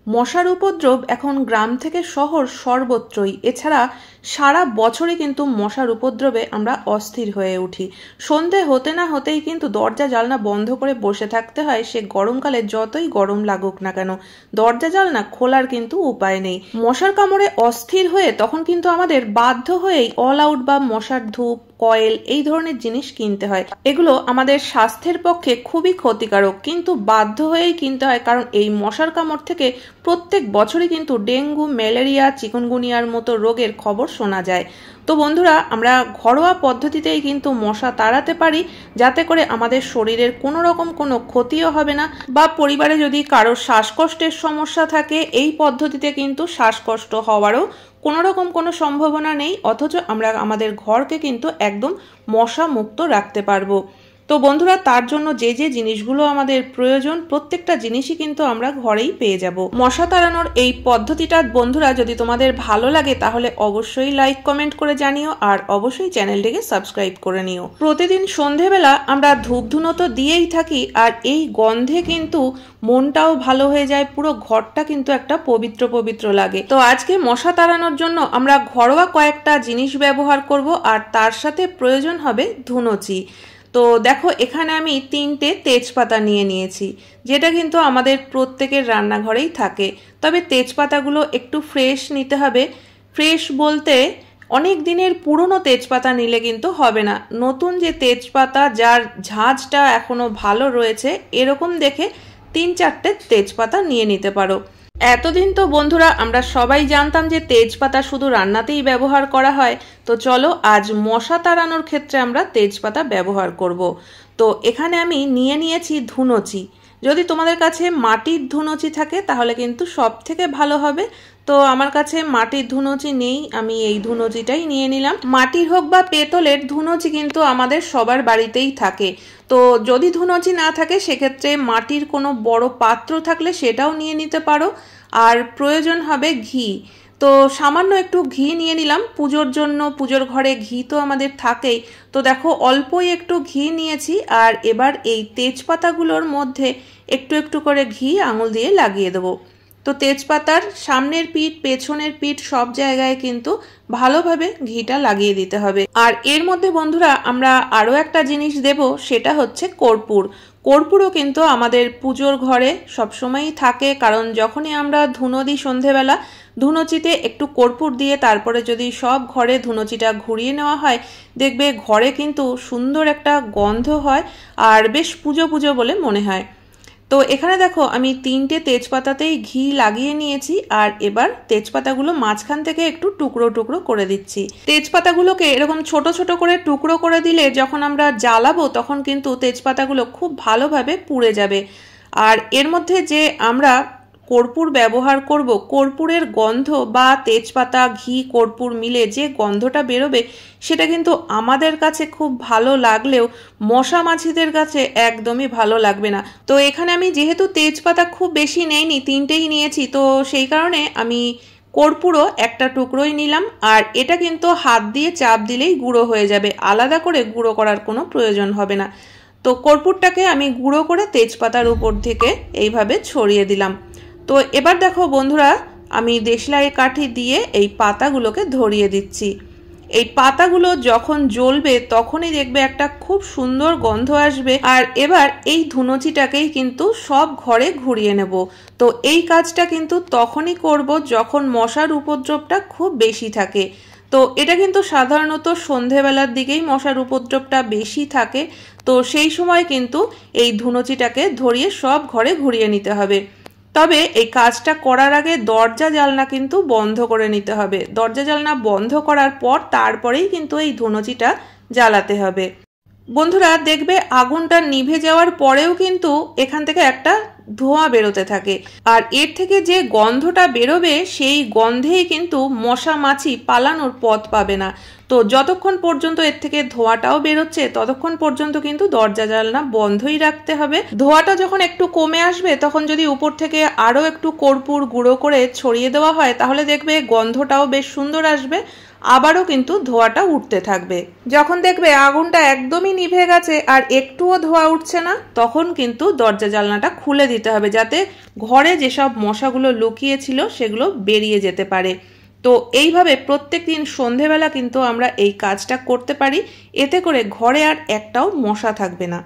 মশার উপদ্রব এখন গ্রাম থেকে শহর সর্বত্রই। এছাড়া সারা বছরই কিন্তু মশার উপদ্রবে আমরা অস্থির হয়ে উঠি। সন্ধে হতে না হতেই কিন্তু দরজা জানলা বন্ধ করে বসে থাকতে হয়, সে গরমকালে যতই গরম লাগুক না কেন দরজা জানলা খোলার কিন্তু উপায় নেই। মশার কামড়ে অস্থির হয়ে তখন কিন্তু আমাদের বাধ্য হয়েই অল আউট বা মশার ধূপ, কয়েল এই ধরনের জিনিস কিনতে হয়। এগুলো আমাদের স্বাস্থ্যের পক্ষে খুবই ক্ষতিকারক, কিন্তু বাধ্য হয়েই কিনতে হয়, কারণ এই মশার কামড় থেকে প্রত্যেক বছরই কিন্তু ডেঙ্গু, ম্যালেরিয়া, চিকুনগুনিয়ার মতো রোগের খবর শোনা যায়। তো বন্ধুরা, আমরা ঘরোয়া পদ্ধতিতেই কিন্তু মশা তাড়াতে পারি, যাতে করে আমাদের শরীরের কোনো রকম কোনো ক্ষতিও হবে না। বা পরিবারে যদি কারোর শ্বাসকষ্টের সমস্যা থাকে, এই পদ্ধতিতে কিন্তু শ্বাসকষ্ট হওয়ারও কোনো রকম কোনো সম্ভাবনা নেই, অথচ আমরা আমাদের ঘরকে কিন্তু একদম মশা মুক্ত রাখতে পারবো। তো বন্ধুরা, তার জন্য যে যে জিনিসগুলো আমাদের প্রয়োজন প্রত্যেকটা জিনিসই কিন্তু আমরা ঘরেই পেয়ে যাব। মশা তাড়ানোর এই পদ্ধতিটা বন্ধুরা যদি তোমাদের ভালো লাগে তাহলে অবশ্যই লাইক কমেন্ট করে জানিও, আর অবশ্যই চ্যানেলটিকে সাবস্ক্রাইব করে নিও। প্রতিদিন সন্ধেবেলা আমরা ধূপ ধুনো তো দিয়েই থাকি, আর এই গন্ধে কিন্তু মনটাও ভালো হয়ে যায়, পুরো ঘরটা কিন্তু একটা পবিত্র পবিত্র লাগে। তো আজকে মশা তাড়ানোর জন্য আমরা ঘরোয়া কয়েকটা জিনিস ব্যবহার করব, আর তার সাথে প্রয়োজন হবে ধুনোচি। তো দেখো, এখানে আমি 3টে তেজপাতা নিয়ে নিয়েছি, যেটা কিন্তু আমাদের প্রত্যেকের রান্নাঘরেই থাকে। তবে তেজপাতাগুলো একটু ফ্রেশ নিতে হবে। ফ্রেশ বলতে অনেক দিনের পুরনো তেজপাতা নিলে কিন্তু হবে না। নতুন যে তেজপাতা, যার ঝাঁঝটা এখনো ভালো রয়েছে, এরকম দেখে 3-4টে তেজপাতা নিয়ে নিতে পারো। এতদিন তো বন্ধুরা আমরা সবাই জানতাম যে তেজপাতা শুধু রান্নাতেই ব্যবহার করা হয়। তো চলো, আজ মশা তাড়ানোর ক্ষেত্রে আমরা তেজপাতা ব্যবহার করব। তো এখানে আমি নিয়ে নিয়েছি ধুনোচি। যদি তোমাদের কাছে মাটির ধুনোচি থাকে তাহলে কিন্তু সব থেকে ভালো হবে। তো আমার কাছে মাটির ধুনোচি নেই, আমি এই ধুনোচিটাই নিয়ে নিলাম। মাটির হোক বা পেতলের, ধুনোচি কিন্তু আমাদের সবার বাড়িতেই থাকে। তো যদি ধুনোচি না থাকে সেক্ষেত্রে মাটির কোনো বড় পাত্র থাকলে সেটাও নিয়ে নিতে পারো। আর প্রয়োজন হবে ঘি। তো সামান্য একটু ঘি নিয়ে নিলাম পুজোর জন্য, পুজোর ঘরে ঘি তো আমাদের থাকেই। তো দেখো, অল্পই একটু ঘি নিয়েছি, আর এবার এই তেজপাতাগুলোর মধ্যে একটু একটু করে ঘি আঙুল দিয়ে লাগিয়ে দেবো। তো তেজপাতার সামনের পিঠ, পেছনের পিঠ সব জায়গায় কিন্তু ভালোভাবে ঘিটা লাগিয়ে দিতে হবে। আর এর মধ্যে বন্ধুরা আমরা আরও একটা জিনিস দেব, সেটা হচ্ছে কর্পূর। কর্পূরও কিন্তু আমাদের পুজোর ঘরে সবসময়ই থাকে, কারণ যখনই আমরা ধুনো দিই সন্ধেবেলা, ধুনোচিতে একটু কর্পূর দিয়ে তারপরে যদি সব ঘরে ধুনোচিটা ঘুরিয়ে নেওয়া হয়, দেখবে ঘরে কিন্তু সুন্দর একটা গন্ধ হয়, আর বেশ পুজো পুজো বলে মনে হয়। তো এখানে দেখো, আমি 3টে তেজপাতাতেই ঘি লাগিয়ে নিয়েছি, আর এবার তেজপাতাগুলো মাঝখান থেকে একটু টুকরো টুকরো করে দিচ্ছি। তেজপাতাগুলোকে এরকম ছোট ছোট করে টুকরো করে দিলে যখন আমরা জ্বালাবো তখন কিন্তু তেজপাতাগুলো খুব ভালোভাবে পুড়ে যাবে। আর এর মধ্যে যে আমরা কর্পূর ব্যবহার করব, কর্পূরের গন্ধ বা তেজপাতা, ঘি, কর্পূর মিলে যে গন্ধটা বেরোবে সেটা কিন্তু আমাদের কাছে খুব ভালো লাগলেও মশা মাছিদের কাছে একদমই ভালো লাগবে না। তো এখানে আমি যেহেতু তেজপাতা খুব বেশি নেইনি, 3টেই নিয়েছি, তো সেই কারণে আমি কর্পূরও একটা টুকরোই নিলাম। আর এটা কিন্তু হাত দিয়ে চাপ দিলেই গুঁড়ো হয়ে যাবে, আলাদা করে গুঁড়ো করার কোনো প্রয়োজন হবে না। তো কর্পূরটাকে আমি গুঁড়ো করে তেজপাতার উপর থেকে এইভাবে ছড়িয়ে দিলাম। তো এবার দেখো বন্ধুরা, আমি দেশলাই কাঠি দিয়ে এই পাতাগুলোকে ধরিয়ে দিচ্ছি। এই পাতাগুলো যখন জ্বলবে তখনই দেখবে একটা খুব সুন্দর গন্ধ আসবে। আর এবার এই ধুনোচিটাকেই কিন্তু সব ঘরে ঘুরিয়ে নেব। তো এই কাজটা কিন্তু তখনই করব যখন মশার উপদ্রবটা খুব বেশি থাকে। তো এটা কিন্তু সাধারণত সন্ধেবেলার দিকেই মশার উপদ্রবটা বেশি থাকে। তো সেই সময় কিন্তু এই ধুনোচিটাকে ধরিয়ে সব ঘরে ঘুরিয়ে নিতে হবে। তবে এই কাজটা করার আগে দরজা জানলা কিন্তু বন্ধ করে নিতে হবে। দরজা জানলা বন্ধ করার পর তারপরেই কিন্তু এই ধুনোচিটা জ্বালাতে হবে। বন্ধুরা দেখবে, আগুনটা নিভে যাওয়ার পরেও কিন্তু এখান থেকে একটা ধোঁয়া বেরোতে থাকে, আর এর থেকে যে গন্ধটা বেরোবে সেই গন্ধেই কিন্তু মশা মাছি পালানোর পথ পাবে না। তো যতক্ষণ পর্যন্ত এর থেকে ধোঁয়াটাও বেরোচ্ছে ততক্ষণ পর্যন্ত কিন্তু দরজা জানলা বন্ধই রাখতে হবে। ধোঁয়াটা যখন একটু কমে আসবে তখন যদি উপর থেকে আরো একটু কর্পূর গুঁড়ো করে ছড়িয়ে দেওয়া হয় তাহলে দেখবে গন্ধটাও বেশ সুন্দর আসবে, আবারও কিন্তু ধোঁয়াটা উঠতে থাকবে। যখন দেখবে আগুনটা একদমই নিভে গেছে আর একটুও ধোঁয়া উঠছে না, তখন কিন্তু দরজা জানলাটা খুলে দিতে হবে, যাতে ঘরে যেসব মশাগুলো লুকিয়ে ছিল সেগুলো বেরিয়ে যেতে পারে। তো এইভাবে প্রত্যেক দিন সন্ধেবেলা কিন্তু আমরা এই কাজটা করতে পারি, এতে করে ঘরে আর একটাও মশা থাকবে না।